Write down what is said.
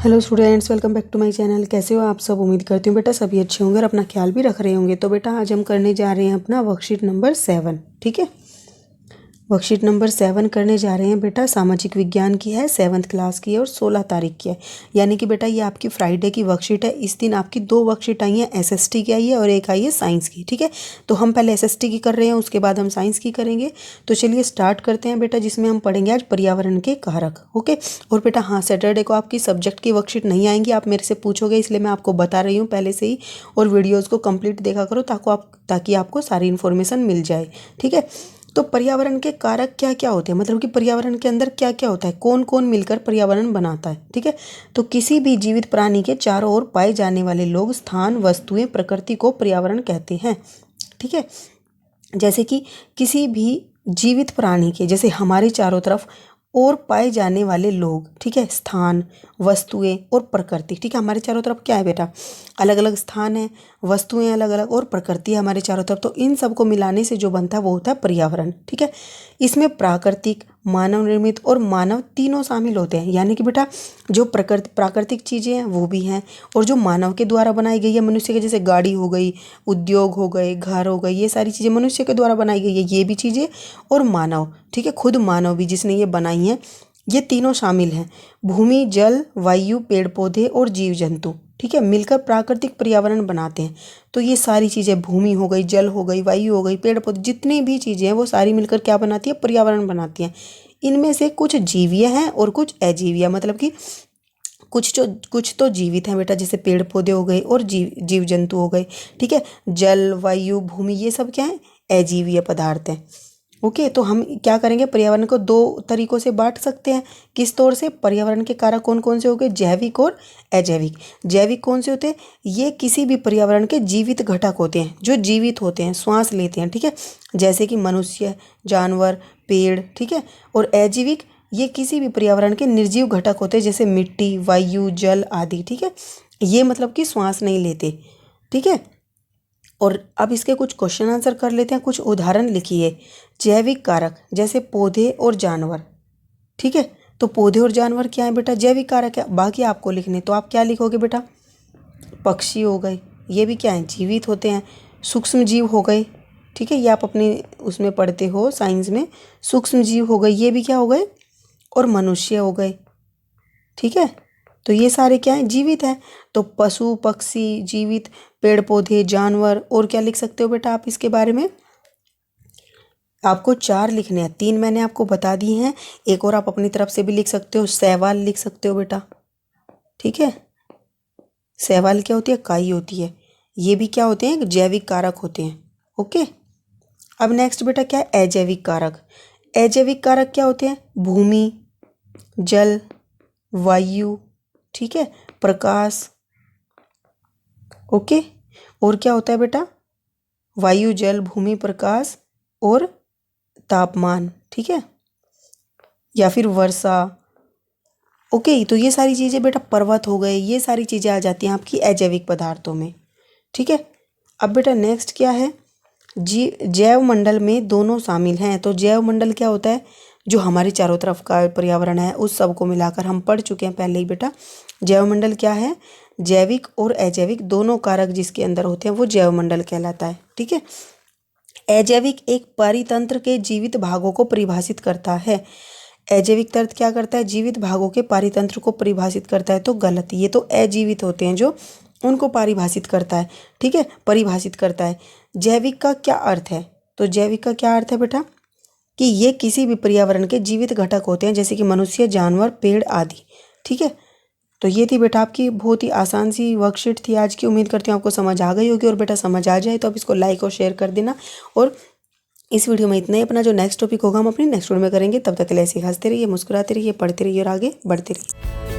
Hello students, welcome back to my channel. कैसे हो आप सब? उम्मीद करती हूँ बेटा सभी अच्छे होंगे और अपना ख्याल भी रख रहे होंगे। तो बेटा आज हम करने जा रहे हैं अपना वर्कशीट नंबर 7। ठीक है, वर्कशीट नंबर 7 करने जा रहे हैं बेटा। सामाजिक विज्ञान की है, 7th क्लास की है और 16 तारीख की है। यानी कि बेटा ये आपकी फ्राइडे की वर्कशीट है। इस दिन आपकी 2 वर्कशीट आई हैं, एसएसटी की आई है और एक आई है साइंस की। ठीक है, तो हम पहले एसएसटी की कर रहे हैं, उसके बाद हम साइंस की करेंगे। तो चलिए स्टार्ट करते हैं बेटा, जिसमें हम पढ़ेंगे आज पर्यावरण के कारक। ओके, और बेटा हाँ, सैटरडे को आपकी सब्जेक्ट की वर्कशीट नहीं आएंगी। आप मेरे से पूछोगे इसलिए मैं आपको बता रही हूँ पहले से ही। और वीडियोज़ को कंप्लीट देखा करो ताकि आपको सारी इन्फॉर्मेशन मिल जाए। ठीक है, तो पर्यावरण के कारक क्या क्या होते हैं, मतलब कि पर्यावरण के अंदर क्या क्या होता है, कौन कौन मिलकर पर्यावरण बनाता है। ठीक है, तो किसी भी जीवित प्राणी के चारों ओर पाए जाने वाले लोग, स्थान, वस्तुएं, प्रकृति को पर्यावरण कहते हैं। ठीक है, जैसे कि किसी भी जीवित प्राणी के, जैसे हमारे चारों तरफ और पाए जाने वाले लोग, ठीक है, स्थान, वस्तुएं और प्रकृति। ठीक है, हमारे चारों तरफ क्या है बेटा, अलग अलग स्थान है, वस्तुएं अलग अलग और प्रकृति है हमारे चारों तरफ। तो इन सबको मिलाने से जो बनता है वो होता है पर्यावरण। ठीक है, इसमें प्राकृतिक, मानव निर्मित और मानव तीनों शामिल होते हैं। यानी कि बेटा जो प्राकृतिक चीज़ें हैं वो भी हैं, और जो मानव के द्वारा बनाई गई है, मनुष्य के, जैसे गाड़ी हो गई, उद्योग हो गए, घर हो गए, ये सारी चीज़ें मनुष्य के द्वारा बनाई गई है, ये भी चीज़ें, और मानव, ठीक है, खुद मानव भी जिसने ये बनाई है, ये तीनों शामिल हैं। भूमि, जल, वायु, पेड़ पौधे और जीव जंतु, ठीक है, मिलकर प्राकृतिक पर्यावरण बनाते हैं। तो ये सारी चीज़ें, भूमि हो गई, जल हो गई, वायु हो गई, पेड़ पौधे, जितनी भी चीज़ें हैं वो सारी मिलकर क्या बनाती है, पर्यावरण बनाती हैं। इनमें से कुछ जीवीय हैं और कुछ अजीवीय, मतलब कि कुछ तो जीवित हैं बेटा, जैसे पेड़ पौधे हो गए और जीव जंतु हो गए। ठीक है, जल, वायु, भूमि, ये सब क्या है, अजीवीय पदार्थ हैं। ओके, तो हम क्या करेंगे, पर्यावरण को 2 तरीकों से बांट सकते हैं। किस तौर से? पर्यावरण के कारक कौन कौन से हो गए, जैविक और अजैविक। जैविक कौन से होते हैं, ये किसी भी पर्यावरण के जीवित घटक होते हैं, जो जीवित होते हैं, श्वास लेते हैं। ठीक है, जैसे कि मनुष्य, जानवर, पेड़। ठीक है, और अजैविक ये किसी भी पर्यावरण के निर्जीव घटक होते हैं, जैसे मिट्टी, वायु, जल आदि। ठीक है, ये मतलब कि श्वास नहीं लेते। ठीक है, और अब इसके कुछ क्वेश्चन आंसर कर लेते हैं, कुछ उदाहरण लिखिए। जैविक कारक, जैसे पौधे और जानवर। ठीक है, तो पौधे और जानवर क्या है बेटा, जैविक कारक है। बाकी आपको लिखने, तो आप क्या लिखोगे बेटा, पक्षी हो गए, ये भी क्या है, जीवित होते हैं। सूक्ष्म जीव हो गए, ठीक है, ये आप अपने उसमें पढ़ते हो साइंस में, सूक्ष्म जीव हो गए, ये भी क्या हो गए, और मनुष्य हो गए। ठीक है, तो ये सारे क्या हैं, जीवित हैं। तो पशु, पक्षी, जीवित, पेड़ पौधे, जानवर, और क्या लिख सकते हो बेटा आप इसके बारे में, आपको 4 लिखने हैं। 3 मैंने आपको बता दी हैं, एक और आप अपनी तरफ से भी लिख सकते हो, शैवाल लिख सकते हो बेटा। ठीक है, शैवाल क्या होती है, काई होती है, ये भी क्या होते हैं, जैविक कारक होते हैं। ओके, अब नेक्स्ट बेटा क्या है, अजैविक कारक। अजैविक कारक क्या होते हैं, भूमि, जल, वायु, ठीक है, प्रकाश। ओके, और क्या होता है बेटा, वायु, जल, भूमि, प्रकाश और तापमान। ठीक है, या फिर वर्षा। ओके, तो ये सारी चीज़ें बेटा, पर्वत हो गए, ये सारी चीज़ें आ जाती हैं आपकी अजैविक पदार्थों में। ठीक है, अब बेटा नेक्स्ट क्या है, जैव मंडल में दोनों शामिल हैं। तो जैव मंडल क्या होता है, जो हमारे चारों तरफ का पर्यावरण है उस सब को मिलाकर, हम पढ़ चुके हैं पहले ही बेटा। जैव मंडल क्या है, जैविक और अजैविक दोनों कारक जिसके अंदर होते हैं वो जैव मंडल कहलाता है। ठीक है, अजैविक एक परितंत्र के जीवित भागों को परिभाषित करता है। अजैविक तंत्र क्या करता है, जीवित भागों के परितंत्र को परिभाषित करता है। तो गलत, ये तो अजीवित होते हैं जो उनको परिभाषित करता है। ठीक है, परिभाषित करता है। जैविक का क्या अर्थ है, तो जैविक का क्या अर्थ है बेटा, कि ये किसी भी पर्यावरण के जीवित घटक होते हैं, जैसे कि मनुष्य, जानवर, पेड़ आदि। ठीक है, तो ये थी बेटा आपकी बहुत ही आसान सी वर्कशीट थी आज की। उम्मीद करती हूँ आपको समझ आ गई होगी, और बेटा समझ आ जाए तो आप इसको लाइक और शेयर कर देना। और इस वीडियो में इतना ही। अपना जो नेक्स्ट टॉपिक होगा हम अपनी नेक्स्ट वीडियो में करेंगे। तब तक के लिए ऐसे हंसते रहिए, मुस्कुराते रहिए, पढ़ते रहिए और आगे बढ़ते रहिए।